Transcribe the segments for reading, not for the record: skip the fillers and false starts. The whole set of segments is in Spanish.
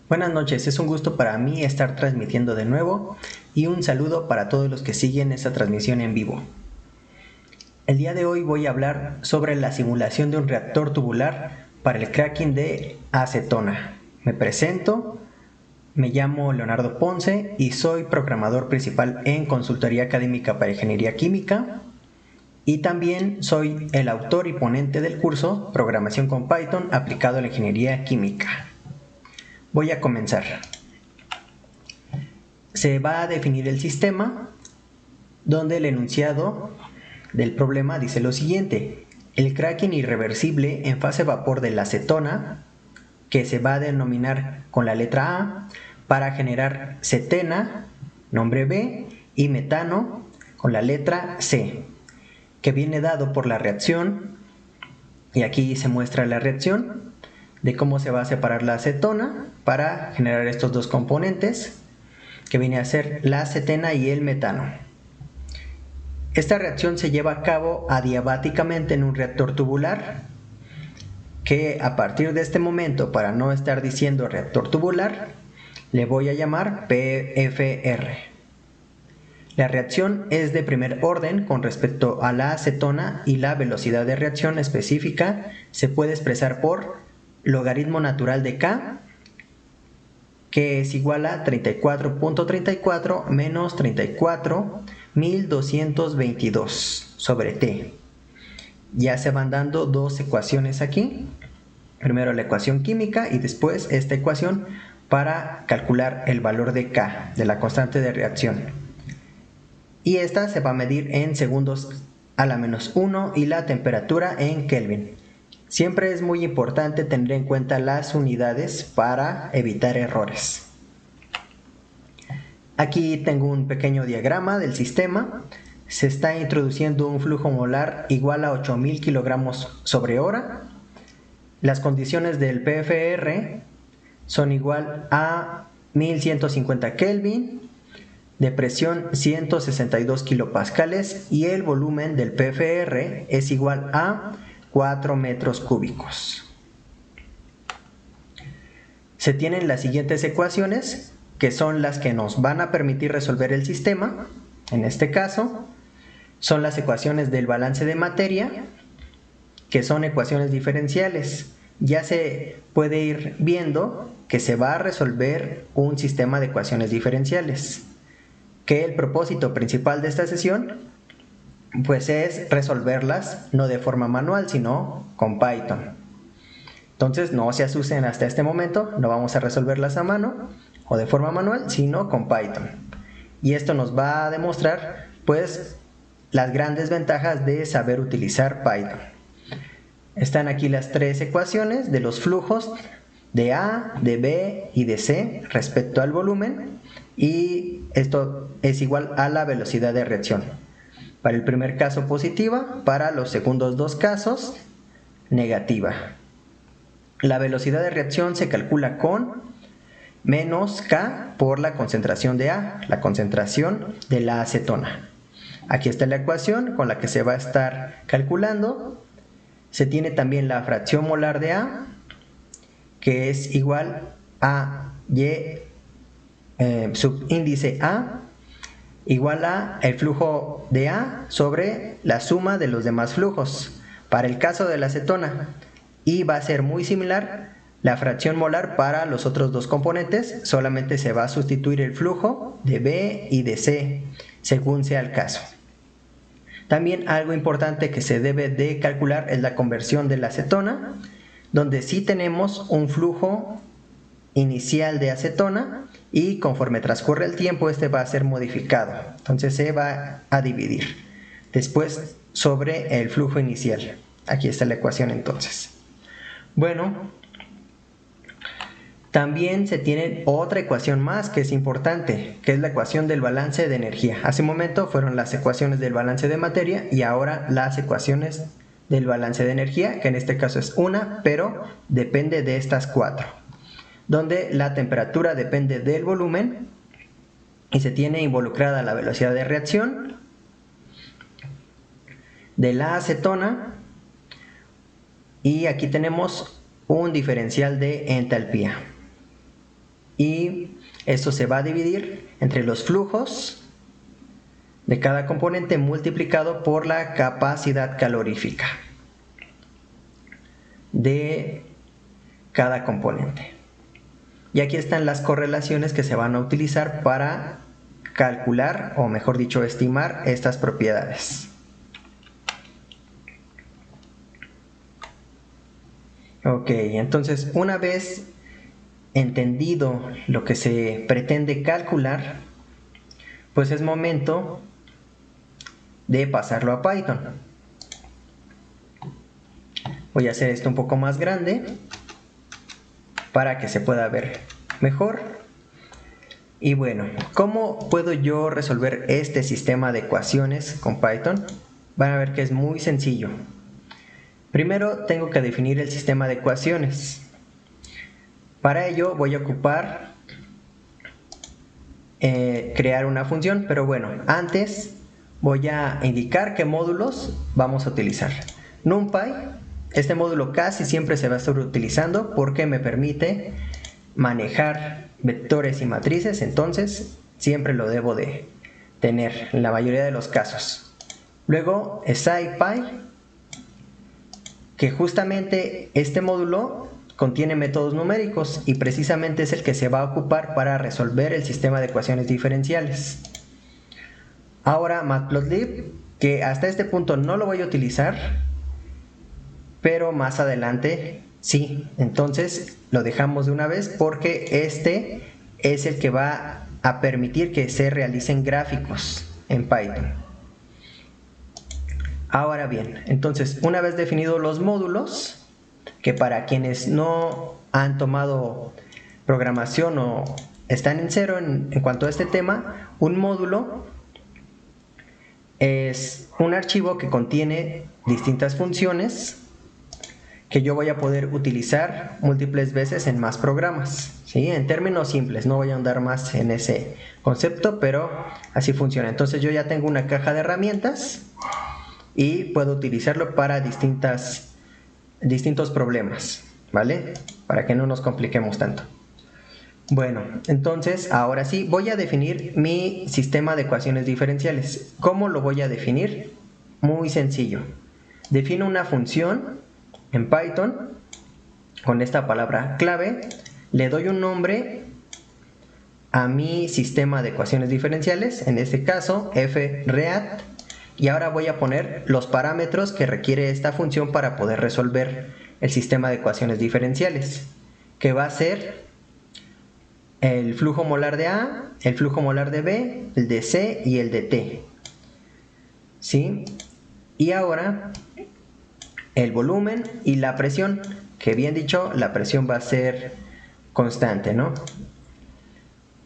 Buenas noches, es un gusto para mí estar transmitiendo de nuevo y un saludo para todos los que siguen esta transmisión en vivo. El día de hoy voy a hablar sobre la simulación de un reactor tubular para el cracking de acetona. Me presento, me llamo Leonardo Ponce y soy programador principal en Consultoría Académica para Ingeniería Química y también soy el autor y ponente del curso Programación con Python aplicado a la Ingeniería Química. Voy a comenzar. Se va a definir el sistema donde el enunciado del problema dice lo siguiente: el cracking irreversible en fase vapor de la acetona, que se va a denominar con la letra A, para generar cetena, nombre B, y metano con la letra C, que viene dado por la reacción, y aquí se muestra la reacción de cómo se va a separar la acetona para generar estos dos componentes, que viene a ser la cetena y el metano. Esta reacción se lleva a cabo adiabáticamente en un reactor tubular, que a partir de este momento, para no estar diciendo reactor tubular, le voy a llamar PFR. La reacción es de primer orden con respecto a la acetona y la velocidad de reacción específica se puede expresar por logaritmo natural de K, que es igual a 34.34 menos 34.222 sobre T. Ya se van dando dos ecuaciones aquí. Primero la ecuación química y después esta ecuación para calcular el valor de K, de la constante de reacción. Y esta se va a medir en segundos a la menos 1 y la temperatura en Kelvin. Siempre es muy importante tener en cuenta las unidades para evitar errores. Aquí tengo un pequeño diagrama del sistema. Se está introduciendo un flujo molar igual a 8000 kilogramos sobre hora. Las condiciones del PFR son igual a 1150 Kelvin, de presión 162 kilopascales y el volumen del PFR es igual a 4 metros cúbicos. Se tienen las siguientes ecuaciones, que son las que nos van a permitir resolver el sistema. En este caso, son las ecuaciones del balance de materia, que son ecuaciones diferenciales. Ya se puede ir viendo que se va a resolver un sistema de ecuaciones diferenciales, que el propósito principal de esta sesión pues es resolverlas no de forma manual, sino con Python. Entonces no se asusten hasta este momento, no vamos a resolverlas a mano o de forma manual, sino con Python. Y esto nos va a demostrar pues las grandes ventajas de saber utilizar Python. Están aquí las tres ecuaciones de los flujos de A, de B y de C respecto al volumen, y esto es igual a la velocidad de reacción. Para el primer caso positiva, para los segundos dos casos negativa. La velocidad de reacción se calcula con menos K por la concentración de A, la concentración de la acetona. Aquí está la ecuación con la que se va a estar calculando. Se tiene también la fracción molar de A, que es igual a Y subíndice A igual a el flujo de A sobre la suma de los demás flujos para el caso de la acetona, y va a ser muy similar la fracción molar para los otros dos componentes. Solamente se va a sustituir el flujo de B y de C según sea el caso. También algo importante que se debe de calcular es la conversión de la acetona, donde sí tenemos un flujo inicial de acetona y conforme transcurre el tiempo este va a ser modificado. Entonces se va a dividir después sobre el flujo inicial. Aquí está la ecuación entonces. Bueno, también se tiene otra ecuación más que es importante, que es la ecuación del balance de energía. Hace un momento fueron las ecuaciones del balance de materia y ahora las ecuaciones del balance de energía, que en este caso es una, pero depende de estas cuatro, donde la temperatura depende del volumen y se tiene involucrada la velocidad de reacción de la acetona, y aquí tenemos un diferencial de entalpía. y esto se va a dividir entre los flujos de cada componente multiplicado por la capacidad calorífica de cada componente. Y aquí están las correlaciones que se van a utilizar para calcular, o mejor dicho, estimar estas propiedades. Ok, entonces una vez entendido lo que se pretende calcular, pues es momento de pasarlo a Python. Voy a hacer esto un poco más grande para que se pueda ver mejor. Y bueno, ¿cómo puedo yo resolver este sistema de ecuaciones con Python? Van a ver que es muy sencillo. Primero tengo que definir el sistema de ecuaciones. Para ello voy a ocupar crear una función, pero bueno, antes voy a indicar qué módulos vamos a utilizar. NumPy, este módulo casi siempre se va a estar utilizando porque me permite manejar vectores y matrices, entonces siempre lo debo de tener en la mayoría de los casos. Luego SciPy, que justamente este módulo contiene métodos numéricos y precisamente es el que se va a ocupar para resolver el sistema de ecuaciones diferenciales. Ahora Matplotlib, que hasta este punto no lo voy a utilizar, pero más adelante sí, entonces lo dejamos de una vez porque este es el que va a permitir que se realicen gráficos en Python. Ahora bien, entonces una vez definidos los módulos, que para quienes no han tomado programación o están en cero en cuanto a este tema, un módulo es un archivo que contiene distintas funciones que yo voy a poder utilizar múltiples veces en más programas, ¿sí? En términos simples, no voy a ahondar más en ese concepto, pero así funciona. Entonces yo ya tengo una caja de herramientas y puedo utilizarlo para distintos problemas, ¿vale? Para que no nos compliquemos tanto. Bueno, entonces ahora sí voy a definir mi sistema de ecuaciones diferenciales. ¿Cómo lo voy a definir? Muy sencillo. Defino una función en Python con esta palabra clave, le doy un nombre a mi sistema de ecuaciones diferenciales, en este caso freat, y ahora voy a poner los parámetros que requiere esta función para poder resolver el sistema de ecuaciones diferenciales, que va a ser el flujo molar de A, el flujo molar de B, el de C y el de T, ¿sí? Y ahora el volumen y la presión, que bien dicho, la presión va a ser constante, ¿no?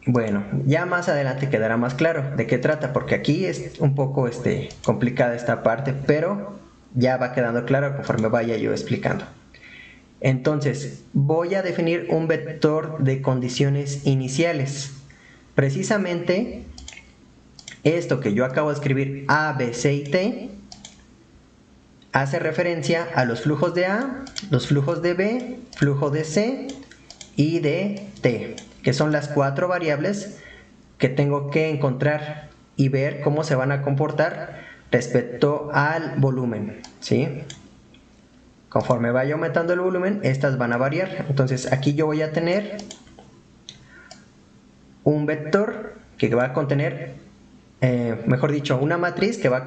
Bueno, ya más adelante quedará más claro de qué trata, porque aquí es un poco complicada esta parte, pero ya va quedando claro conforme vaya yo explicando. Entonces, voy a definir un vector de condiciones iniciales. Precisamente, esto que yo acabo de escribir, A, B, C y T, hace referencia a los flujos de A, los flujos de B, flujo de C y de T, que son las 4 variables que tengo que encontrar y ver cómo se van a comportar respecto al volumen, ¿sí? Conforme vaya aumentando el volumen, estas van a variar. Entonces aquí yo voy a tener un vector que va a contener, mejor dicho, una matriz que va a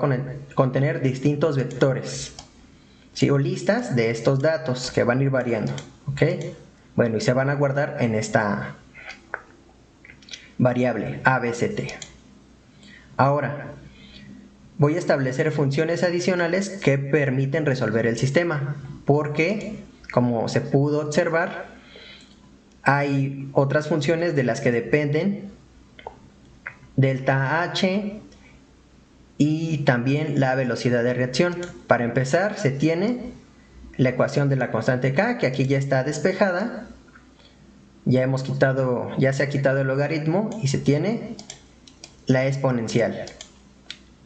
contener distintos vectores, ¿sí? O listas de estos datos que van a ir variando, ¿ok? Bueno, y se van a guardar en esta variable ABCT. Ahora, voy a establecer funciones adicionales que permiten resolver el sistema, porque, como se pudo observar, hay otras funciones de las que dependen delta H y también la velocidad de reacción. Para empezar, se tiene la ecuación de la constante K, que aquí ya está despejada. Ya se ha quitado el logaritmo y se tiene la exponencial.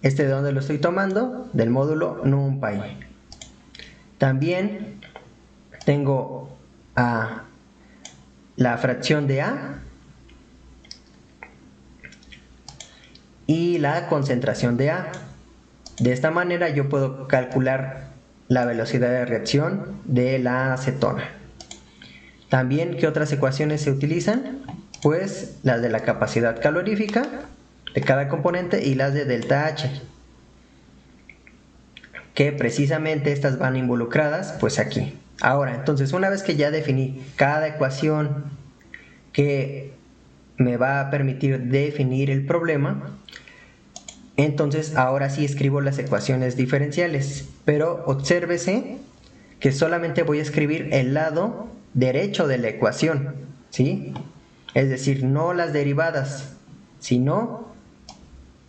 ¿De dónde lo estoy tomando? Del módulo NumPy. También tengo la fracción de A, y la concentración de A. De esta manera yo puedo calcular la velocidad de reacción de la acetona. También, ¿qué otras ecuaciones se utilizan? Pues las de la capacidad calorífica de cada componente y las de delta H, que precisamente estas van involucradas pues aquí. Ahora, entonces, una vez que ya definí cada ecuación que me va a permitir definir el problema, entonces ahora sí escribo las ecuaciones diferenciales, pero obsérvese que solamente voy a escribir el lado derecho de la ecuación, ¿sí? Es decir, no las derivadas, sino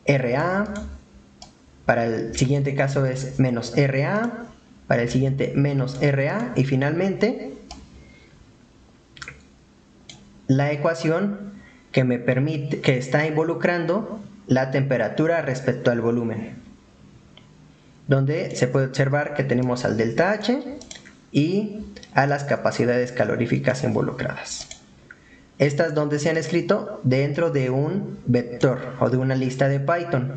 RA, para el siguiente caso es menos RA, para el siguiente menos RA, y finalmente la ecuación que me permite, que está involucrando la temperatura respecto al volumen, donde se puede observar que tenemos al delta H y a las capacidades caloríficas involucradas. Estas donde se han escrito dentro de un vector o de una lista de Python.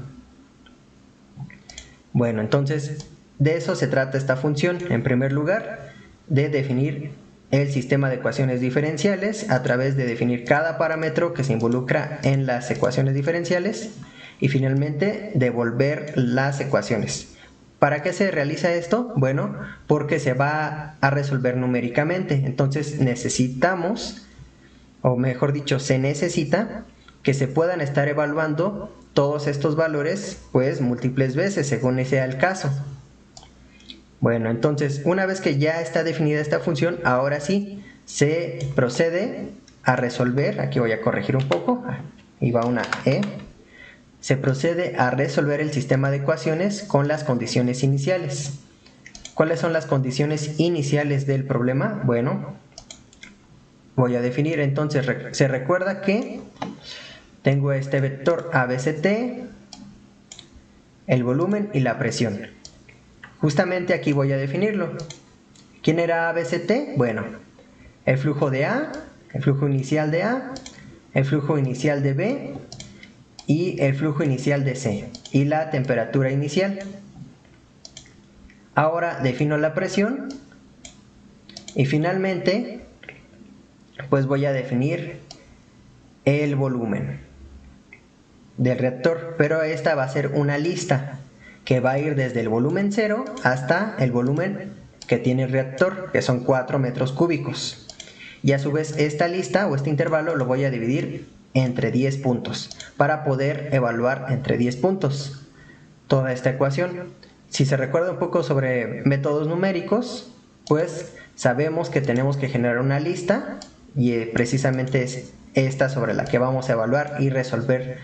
Bueno, entonces de eso se trata esta función. En primer lugar, de definir el sistema de ecuaciones diferenciales a través de definir cada parámetro que se involucra en las ecuaciones diferenciales y finalmente devolver las ecuaciones. ¿Para qué se realiza esto? Bueno, porque se va a resolver numéricamente. Entonces necesitamos, o mejor dicho, se necesita que se puedan estar evaluando todos estos valores pues múltiples veces según sea el caso. Bueno, entonces una vez que ya está definida esta función, ahora sí se procede a resolver. Aquí voy a corregir un poco, ahí va una E. Se procede a resolver el sistema de ecuaciones con las condiciones iniciales. ¿Cuáles son las condiciones iniciales del problema? Bueno, voy a definir entonces, se recuerda que tengo este vector ABCT, el volumen y la presión. Justamente aquí voy a definirlo. ¿Quién era ABCT? Bueno, el flujo de A, el flujo inicial de A, el flujo inicial de B y el flujo inicial de C y la temperatura inicial. Ahora defino la presión y finalmente pues voy a definir el volumen del reactor, pero esta va a ser una lista que va a ir desde el volumen 0 hasta el volumen que tiene el reactor, que son 4 metros cúbicos. Y a su vez esta lista o este intervalo lo voy a dividir entre 10 puntos para poder evaluar entre 10 puntos toda esta ecuación. Si se recuerda un poco sobre métodos numéricos, pues sabemos que tenemos que generar una lista y precisamente es esta sobre la que vamos a evaluar y resolver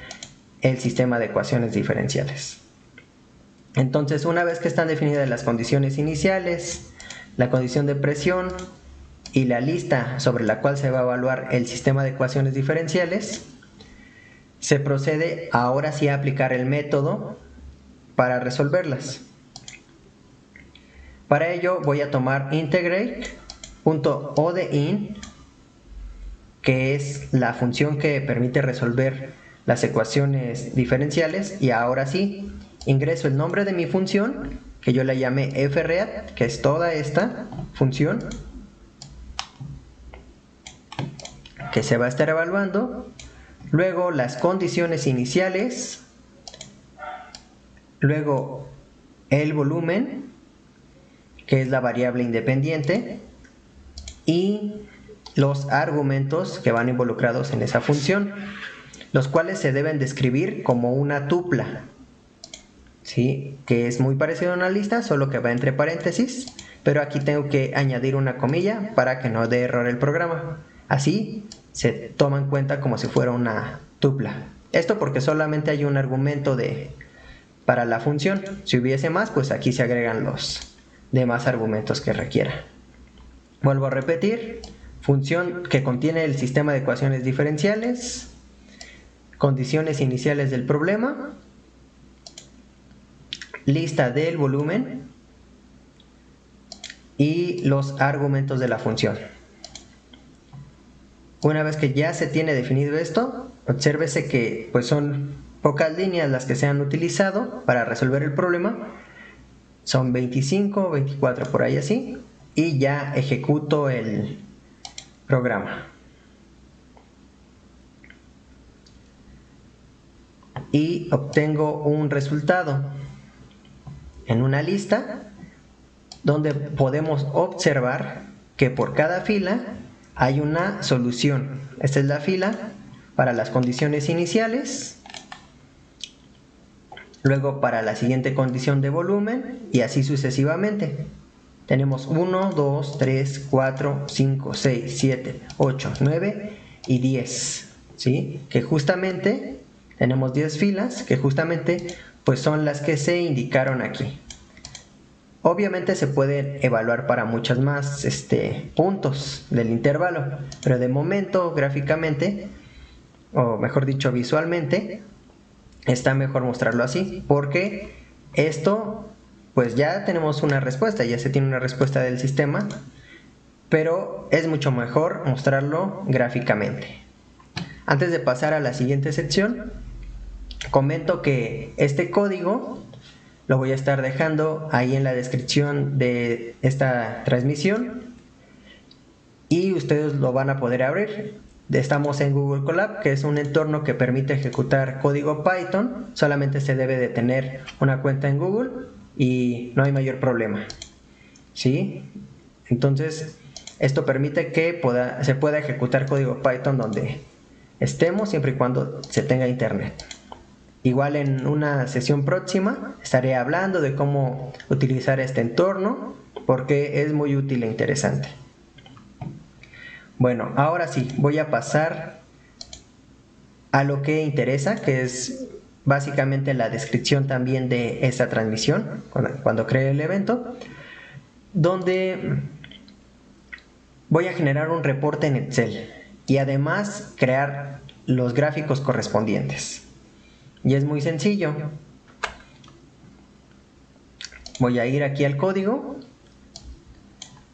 el sistema de ecuaciones diferenciales. Entonces, una vez que están definidas las condiciones iniciales, la condición de presión y la lista sobre la cual se va a evaluar el sistema de ecuaciones diferenciales, se procede ahora sí a aplicar el método para resolverlas. Para ello voy a tomar integrate.odin, que es la función que permite resolver las ecuaciones diferenciales, y ahora sí ingreso el nombre de mi función, que yo la llamé fread, que es toda esta función que se va a estar evaluando, luego las condiciones iniciales, luego el volumen, que es la variable independiente, y los argumentos que van involucrados en esa función, los cuales se deben describir como una tupla, ¿sí? Que es muy parecido a una lista, solo que va entre paréntesis, pero aquí tengo que añadir una comilla para que no dé error el programa. Así se toma en cuenta como si fuera una tupla. Esto porque solamente hay un argumento para la función. Si hubiese más, pues aquí se agregan los demás argumentos que requiera. Vuelvo a repetir: función que contiene el sistema de ecuaciones diferenciales, condiciones iniciales del problema, lista del volumen y los argumentos de la función. Una vez que ya se tiene definido esto, obsérvese que pues son pocas líneas las que se han utilizado para resolver el problema. Son 25, 24 por ahí así. Y ya ejecuto el programa. Y obtengo un resultado en una lista donde podemos observar que por cada fila hay una solución. Esta es la fila para las condiciones iniciales, luego para la siguiente condición de volumen y así sucesivamente. Tenemos 1, 2, 3, 4, 5, 6, 7, 8, 9 y 10, ¿sí? Que justamente tenemos 10 filas que justamente pues son las que se indicaron aquí. Obviamente se pueden evaluar para muchos más puntos del intervalo, pero de momento gráficamente, o mejor dicho visualmente, está mejor mostrarlo así, porque esto pues ya tenemos una respuesta, ya se tiene una respuesta del sistema, pero es mucho mejor mostrarlo gráficamente. Antes de pasar a la siguiente sección, comento que este código lo voy a estar dejando ahí en la descripción de esta transmisión y ustedes lo van a poder abrir. Estamos en Google Colab, que es un entorno que permite ejecutar código Python. Solamente se debe de tener una cuenta en Google y no hay mayor problema, ¿sí? Entonces esto permite que se pueda ejecutar código Python donde estemos, siempre y cuando se tenga internet. Igual en una sesión próxima estaré hablando de cómo utilizar este entorno porque es muy útil e interesante. Bueno, ahora sí, voy a pasar a lo que interesa, que es básicamente la descripción también de esta transmisión cuando cree el evento, donde voy a generar un reporte en Excel y además crear los gráficos correspondientes. Y es muy sencillo. Voy a ir aquí al código,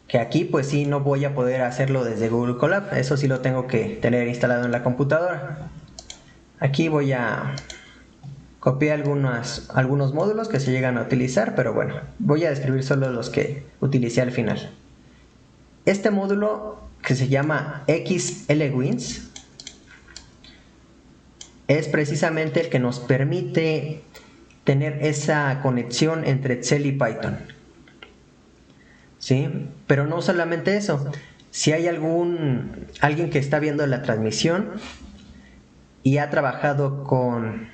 que aquí pues sí no voy a poder hacerlo desde Google Colab, eso sí lo tengo que tener instalado en la computadora. Aquí voy a copiar algunos módulos que se llegan a utilizar, pero bueno, voy a describir solo los que utilicé al final. Este módulo que se llama XLWins es precisamente el que nos permite tener esa conexión entre Excel y Python, ¿sí? Pero no solamente eso, si hay alguien que está viendo la transmisión y ha trabajado con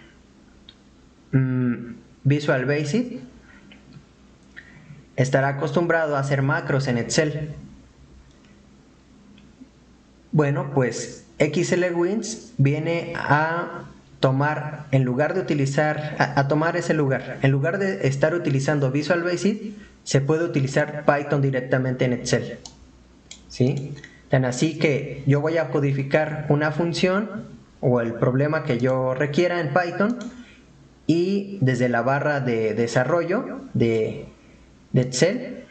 Visual Basic, estará acostumbrado a hacer macros en Excel. Bueno, pues XLWins viene a tomar, en lugar de utilizar, a tomar ese lugar. En lugar de estar utilizando Visual Basic, se puede utilizar Python directamente en Excel, ¿sí? Tan así que yo voy a codificar una función o el problema que yo requiera en Python y desde la barra de desarrollo de Excel,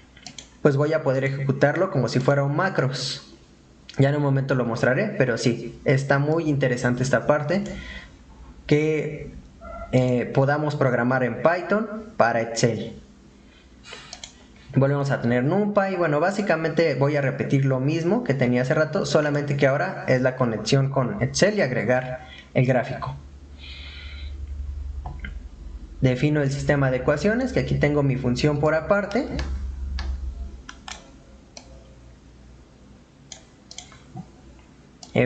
pues voy a poder ejecutarlo como si fuera un macros. Ya en un momento lo mostraré, pero sí, está muy interesante esta parte, que podamos programar en Python para Excel. Volvemos a tener NumPy. Bueno, básicamente voy a repetir lo mismo que tenía hace rato, solamente que ahora es la conexión con Excel y agregar el gráfico. Defino el sistema de ecuaciones, que aquí tengo mi función por aparte.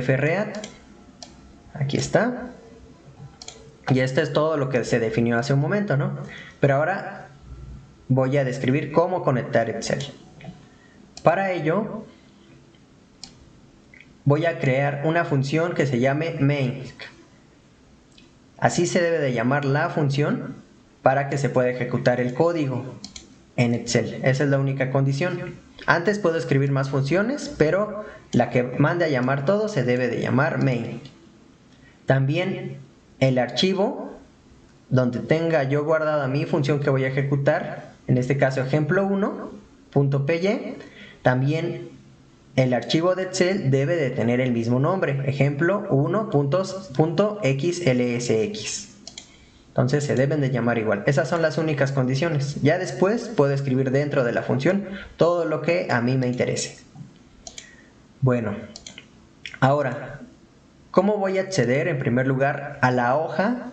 fread, aquí está, y esto es todo lo que se definió hace un momento, ¿no? Pero ahora voy a describir cómo conectar Excel. Para ello voy a crear una función que se llame main. Así se debe de llamar la función para que se pueda ejecutar el código en Excel. Esa es la única condición. Antes puedo escribir más funciones, pero la que mande a llamar todo se debe de llamar main. También el archivo donde tenga yo guardada mi función que voy a ejecutar, en este caso ejemplo1.py, también el archivo de Excel debe de tener el mismo nombre, ejemplo1.xlsx. Entonces se deben de llamar igual. Esas son las únicas condiciones. Ya después puedo escribir dentro de la función todo lo que a mí me interese. Bueno, ahora, ¿cómo voy a acceder en primer lugar a la hoja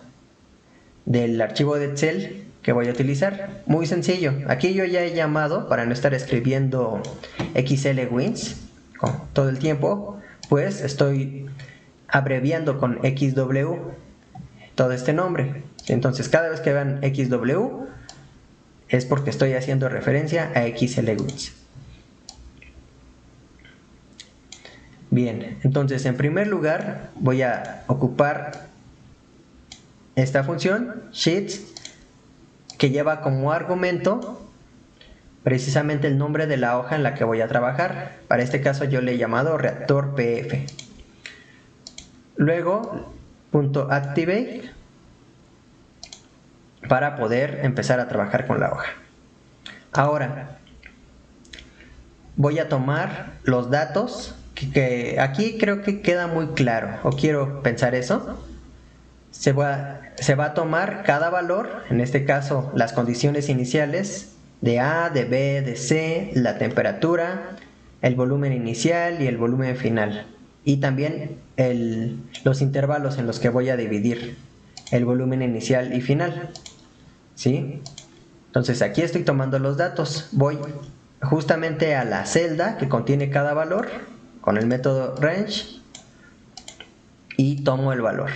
del archivo de Excel que voy a utilizar? Muy sencillo. Aquí yo ya he llamado, para no estar escribiendo XLWins todo el tiempo, pues estoy abreviando con XW todo este nombre. Entonces cada vez que vean XW es porque estoy haciendo referencia a XLWins. Bien, entonces en primer lugar voy a ocupar esta función Sheets, que lleva como argumento precisamente el nombre de la hoja en la que voy a trabajar. Para este caso yo le he llamado reactor PF. Luego .activate para poder empezar a trabajar con la hoja. Ahora voy a tomar los datos que aquí creo que queda muy claro, o quiero pensar eso. Se va a tomar cada valor, en este caso las condiciones iniciales de A, de B, de C, la temperatura, el volumen inicial y el volumen final, y también los intervalos en los que voy a dividir el volumen inicial y final, ¿sí? Entonces aquí estoy tomando los datos, voy justamente a la celda que contiene cada valor con el método range y tomo el valor.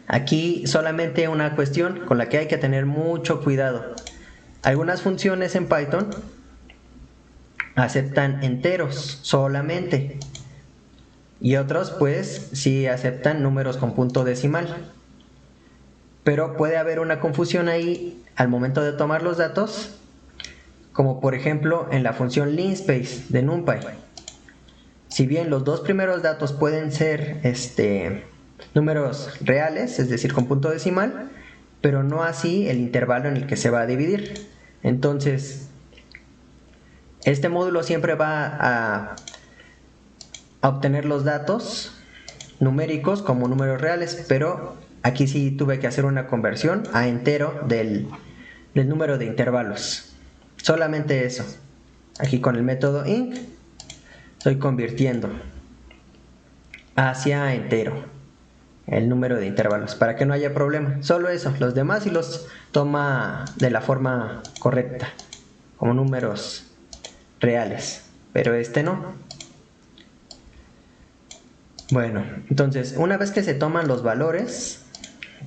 Aquí solamente una cuestión con la que hay que tener mucho cuidado. Algunas funciones en Python aceptan enteros solamente, y otros pues sí aceptan números con punto decimal. Pero puede haber una confusión ahí al momento de tomar los datos, como por ejemplo en la función linspace de NumPy. Si bien los dos primeros datos pueden ser números reales, es decir, con punto decimal, pero no así el intervalo en el que se va a dividir. Entonces, este módulo siempre va a obtener los datos numéricos como números reales, pero aquí sí tuve que hacer una conversión a entero del número de intervalos. Solamente eso. Aquí con el método int estoy convirtiendo hacia entero el número de intervalos para que no haya problema. Solo eso, los demás sí los toma de la forma correcta, como números reales, pero este no. Bueno, entonces una vez que se toman los valores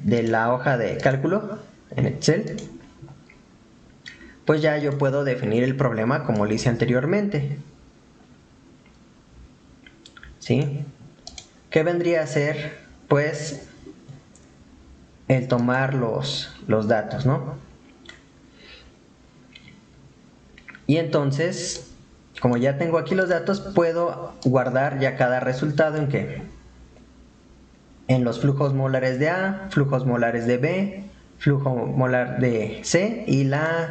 de la hoja de cálculo en Excel, pues ya yo puedo definir el problema como lo hice anteriormente, ¿sí? ¿Qué vendría a ser? Pues el tomar los datos, ¿no? Y entonces, como ya tengo aquí los datos, puedo guardar ya cada resultado en qué. En los flujos molares de A, flujos molares de B, flujo molar de C y la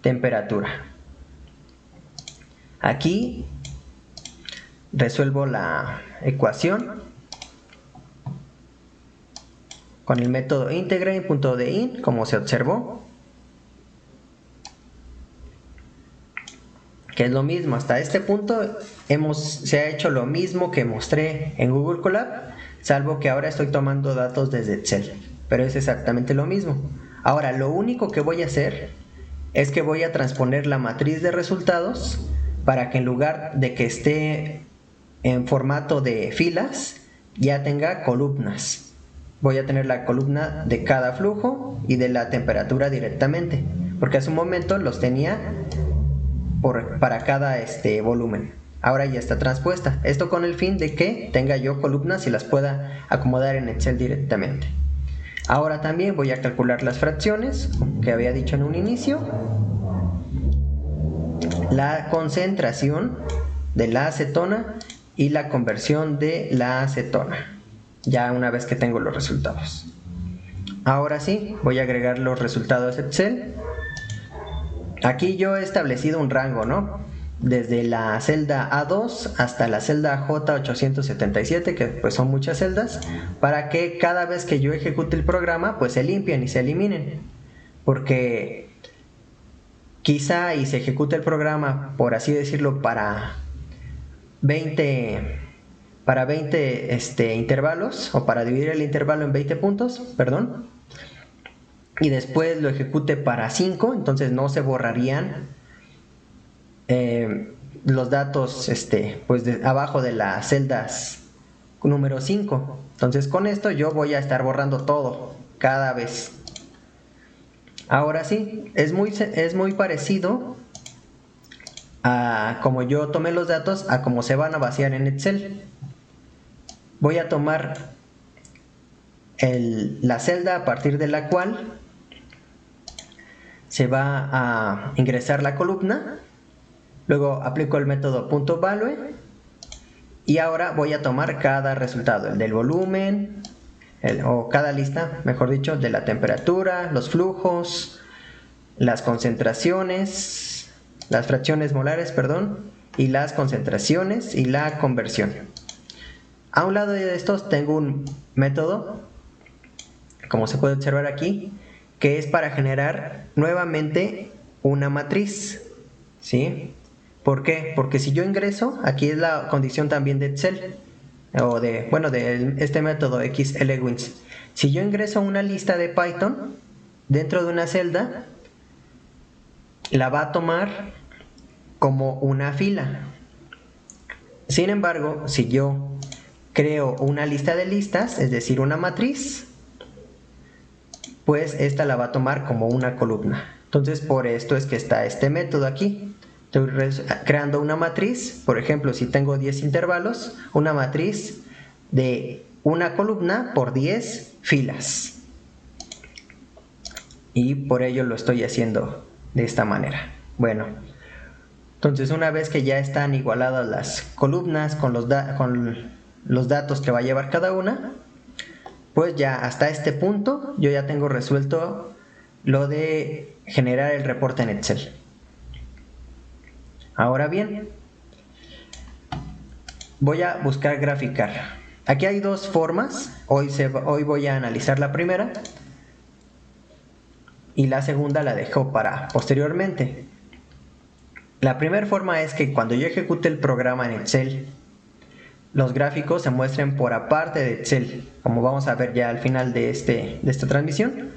temperatura. Aquí resuelvo la ecuación con el método integrate.dein, como se observó, que es lo mismo. Hasta este punto se ha hecho lo mismo que mostré en Google Colab, salvo que ahora estoy tomando datos desde Excel, pero es exactamente lo mismo. Ahora lo único que voy a hacer es que voy a transponer la matriz de resultados para que en lugar de que esté en formato de filas, ya tenga columnas. Voy a tener la columna de cada flujo y de la temperatura directamente, porque hace un momento los tenía para cada volumen. Ahora ya está transpuesta. Esto con el fin de que tenga yo columnas y las pueda acomodar en Excel directamente. Ahora también voy a calcular las fracciones que había dicho en un inicio, la concentración de la acetona y la conversión de la acetona, ya una vez que tengo los resultados. Ahora sí, voy a agregar los resultados a Excel. Aquí yo he establecido un rango, ¿no? desde la celda A2 hasta la celda J877, que pues son muchas celdas, para que cada vez que yo ejecute el programa pues se limpien y se eliminen, porque quizá y se ejecute el programa, por así decirlo, para 20 intervalos, o para dividir el intervalo en 20 puntos, perdón, y después lo ejecute para 5, entonces no se borrarían los datos pues abajo de las celdas número 5. Entonces con esto yo voy a estar borrando todo cada vez. Ahora sí, es muy parecido a como yo tomé los datos a cómo se van a vaciar en Excel. Voy a tomar la celda a partir de la cual se va a ingresar la columna, luego aplico el método .value y ahora voy a tomar cada resultado, el del volumen, o cada lista, mejor dicho, de la temperatura, los flujos, las concentraciones, las fracciones molares, perdón, y las concentraciones y la conversión. A un lado de estos tengo un método, como se puede observar aquí, que es para generar nuevamente una matriz, ¿sí? ¿Por qué? Porque si yo ingreso, aquí es la condición también de Excel, o de este método XLWins. Si yo ingreso una lista de Python dentro de una celda, la va a tomar como una fila. Sin embargo, si yo creo una lista de listas, es decir, una matriz, pues esta la va a tomar como una columna. Entonces, por esto es que está este método aquí. Estoy creando una matriz, por ejemplo, si tengo 10 intervalos, una matriz de una columna por 10 filas. Y por ello lo estoy haciendo de esta manera. Bueno, entonces una vez que ya están igualadas las columnas con los datos que va a llevar cada una, pues ya hasta este punto yo ya tengo resuelto lo de generar el reporte en Excel. Ahora bien, voy a buscar graficar. Aquí hay dos formas. Hoy voy a analizar la primera y la segunda la dejo para posteriormente. La primera forma es que cuando yo ejecute el programa en Excel, los gráficos se muestren por aparte de Excel, como vamos a ver ya al final de esta transmisión,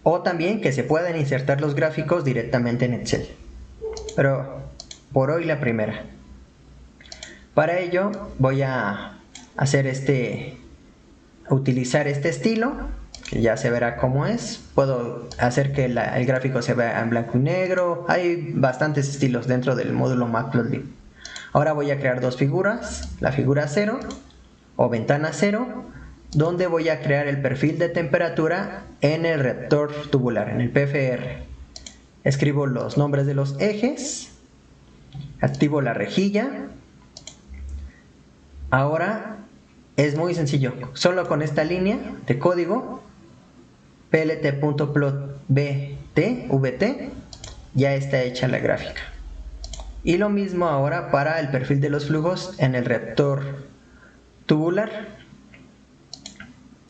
o también que se puedan insertar los gráficos directamente en Excel. Pero por hoy la primera. Para ello voy a utilizar este estilo, que ya se verá cómo es. Puedo hacer que el gráfico se vea en blanco y negro. Hay bastantes estilos dentro del módulo Matplotlib. Ahora voy a crear dos figuras, la figura 0 o ventana 0, donde voy a crear el perfil de temperatura en el reactor tubular, en el PFR. Escribo los nombres de los ejes, activo la rejilla. Ahora es muy sencillo, solo con esta línea de código plt.plotVT ya está hecha la gráfica. Y lo mismo ahora para el perfil de los flujos en el reactor tubular.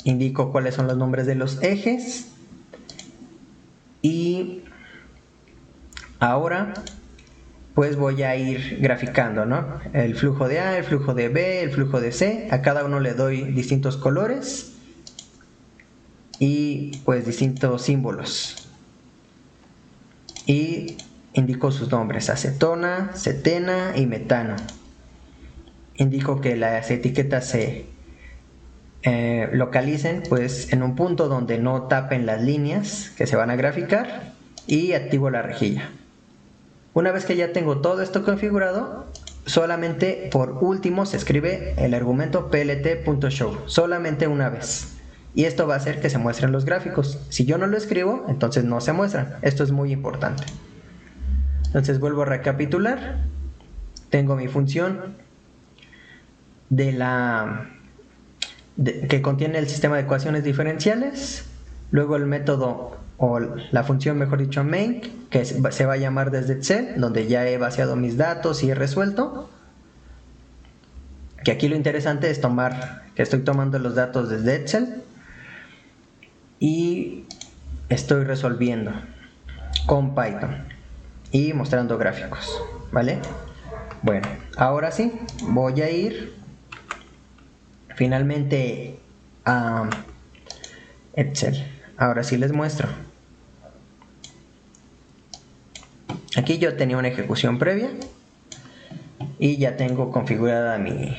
Indico cuáles son los nombres de los ejes y ahora pues voy a ir graficando, ¿no? El flujo de A, el flujo de B, el flujo de C. A cada uno le doy distintos colores y pues distintos símbolos. Y indico sus nombres: acetona, cetena y metano. Indico que las etiquetas se localicen pues en un punto donde no tapen las líneas que se van a graficar y activo la rejilla. Una vez que ya tengo todo esto configurado, solamente por último se escribe el argumento plt.show, solamente una vez. Y esto va a hacer que se muestren los gráficos. Si yo no lo escribo, entonces no se muestran. Esto es muy importante. Entonces vuelvo a recapitular. Tengo mi función que contiene el sistema de ecuaciones diferenciales. Luego el método o la función, mejor dicho, main, que se va a llamar desde Excel, donde ya he vaciado mis datos y he resuelto. Que aquí lo interesante es que estoy tomando los datos desde Excel y estoy resolviendo con Python y mostrando gráficos, ¿vale? Bueno, ahora sí, voy a ir finalmente a Excel. Ahora sí les muestro. Aquí yo tenía una ejecución previa y ya tengo configurada mi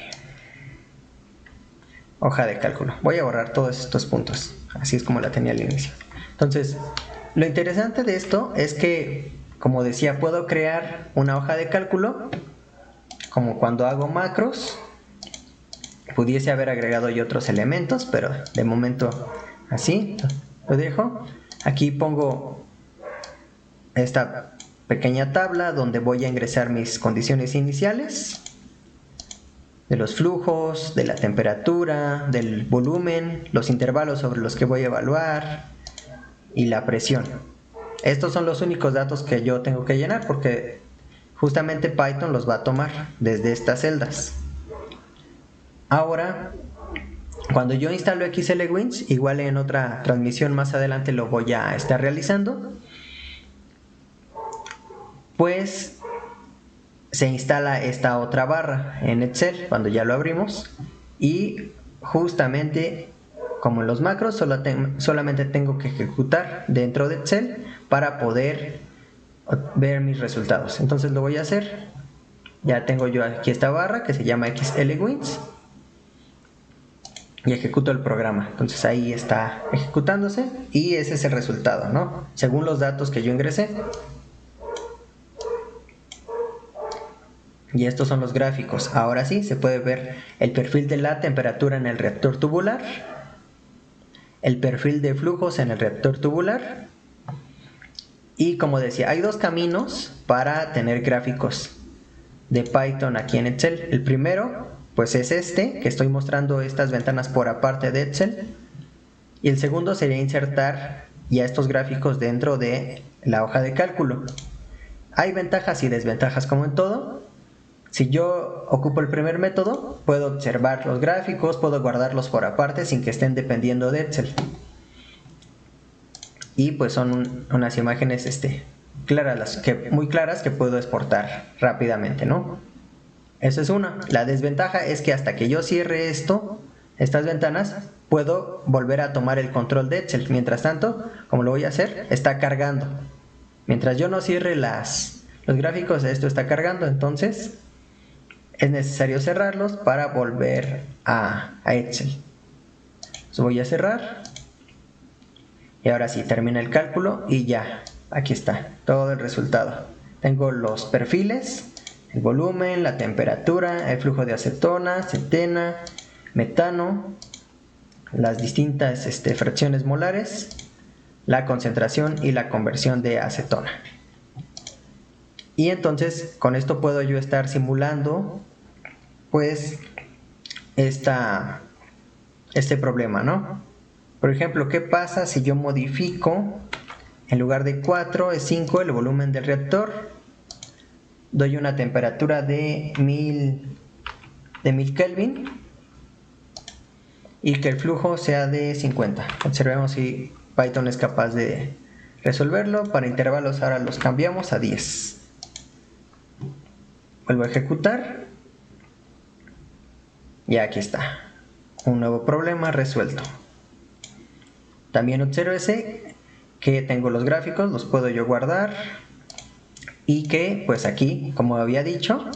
hoja de cálculo. Voy a borrar todos estos puntos, así es como la tenía al inicio. Entonces, lo interesante de esto es que, como decía, puedo crear una hoja de cálculo, como cuando hago macros. Pudiese haber agregado yo otros elementos, pero de momento así lo dejo. Aquí pongo esta pequeña tabla donde voy a ingresar mis condiciones iniciales de los flujos, de la temperatura, del volumen, los intervalos sobre los que voy a evaluar y la presión. Estos son los únicos datos que yo tengo que llenar porque justamente Python los va a tomar desde estas celdas. Ahora, cuando yo instalo XLWins, igual en otra transmisión más adelante lo voy a estar realizando, pues se instala esta otra barra en Excel cuando ya lo abrimos y justamente como en los macros solamente tengo que ejecutar dentro de Excel para poder ver mis resultados. Entonces lo voy a hacer. Ya tengo yo aquí esta barra que se llama XLWins y ejecuto el programa. Entonces ahí está ejecutándose y ese es el resultado, ¿no? Según los datos que yo ingresé. Y estos son los gráficos. Ahora sí, se puede ver el perfil de la temperatura en el reactor tubular, el perfil de flujos en el reactor tubular. Y como decía, hay dos caminos para tener gráficos de Python aquí en Excel. El primero, pues es este, que estoy mostrando estas ventanas por aparte de Excel. Y el segundo sería insertar ya estos gráficos dentro de la hoja de cálculo. Hay ventajas y desventajas como en todo. Si yo ocupo el primer método, puedo observar los gráficos, puedo guardarlos por aparte sin que estén dependiendo de Excel. Y pues son unas imágenes claras, muy claras que puedo exportar rápidamente, ¿no? Esa es una. La desventaja es que hasta que yo cierre estas ventanas, puedo volver a tomar el control de Excel. Mientras tanto, como lo voy a hacer, está cargando. Mientras yo no cierre los gráficos, esto está cargando, entonces es necesario cerrarlos para volver a Excel. Entonces voy a cerrar. Y ahora sí, termina el cálculo y ya, aquí está todo el resultado. Tengo los perfiles, el volumen, la temperatura, el flujo de acetona, cetena, metano, las distintas fracciones molares, la concentración y la conversión de acetona. Y entonces con esto puedo yo estar simulando pues este problema, ¿no? Por ejemplo, ¿qué pasa si yo modifico, en lugar de 4 es 5 el volumen del reactor? Doy una temperatura de 1000 Kelvin y que el flujo sea de 50. Observemos si Python es capaz de resolverlo. Para intervalos ahora los cambiamos a 10. Vuelvo a ejecutar. Y aquí está. Un nuevo problema resuelto. También obsérvese que tengo los gráficos, los puedo yo guardar. Y que pues aquí, como había dicho,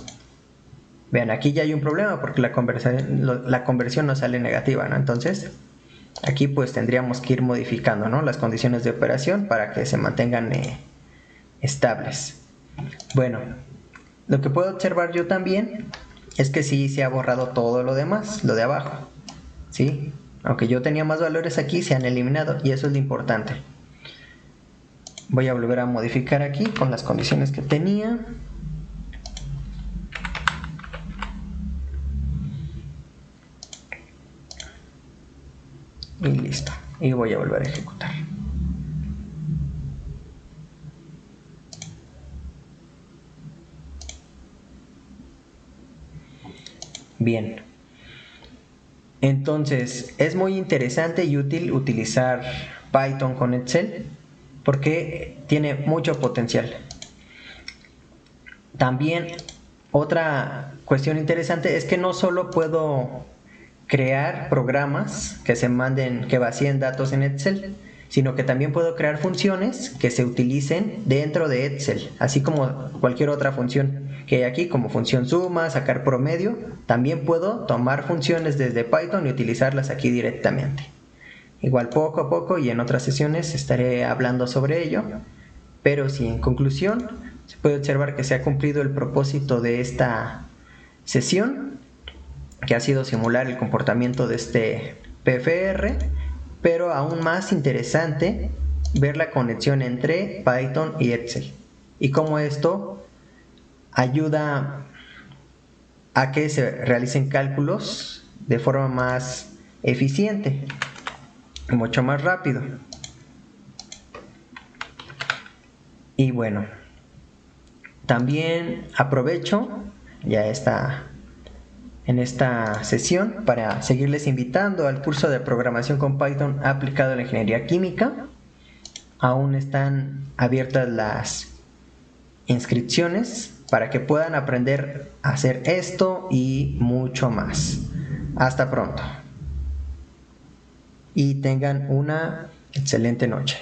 vean, aquí ya hay un problema porque la conversión no sale negativa, ¿no? Entonces aquí pues tendríamos que ir modificando, ¿no?, las condiciones de operación para que se mantengan estables. Bueno, lo que puedo observar yo también es que sí se ha borrado todo lo demás, lo de abajo, ¿sí? Aunque yo tenía más valores aquí, se han eliminado y eso es lo importante. Voy a volver a modificar aquí con las condiciones que tenía. Y listo. Y voy a volver a ejecutar. Bien. Entonces, es muy interesante y útil utilizar Python con Excel porque tiene mucho potencial. También otra cuestión interesante es que no solo puedo crear programas que se manden, que vacíen datos en Excel, sino que también puedo crear funciones que se utilicen dentro de Excel, así como cualquier otra función que hay aquí, como función suma, sacar promedio. También puedo tomar funciones desde Python y utilizarlas aquí directamente. Igual poco a poco y en otras sesiones estaré hablando sobre ello, pero sí, en conclusión, se puede observar que se ha cumplido el propósito de esta sesión, que ha sido simular el comportamiento de este PFR, pero aún más interesante ver la conexión entre Python y Excel y cómo esto ayuda a que se realicen cálculos de forma más eficiente y mucho más rápido. Y bueno, también aprovecho ya en esta sesión para seguirles invitando al curso de programación con Python aplicado a la ingeniería química. Aún están abiertas las inscripciones para que puedan aprender a hacer esto y mucho más. Hasta pronto y tengan una excelente noche.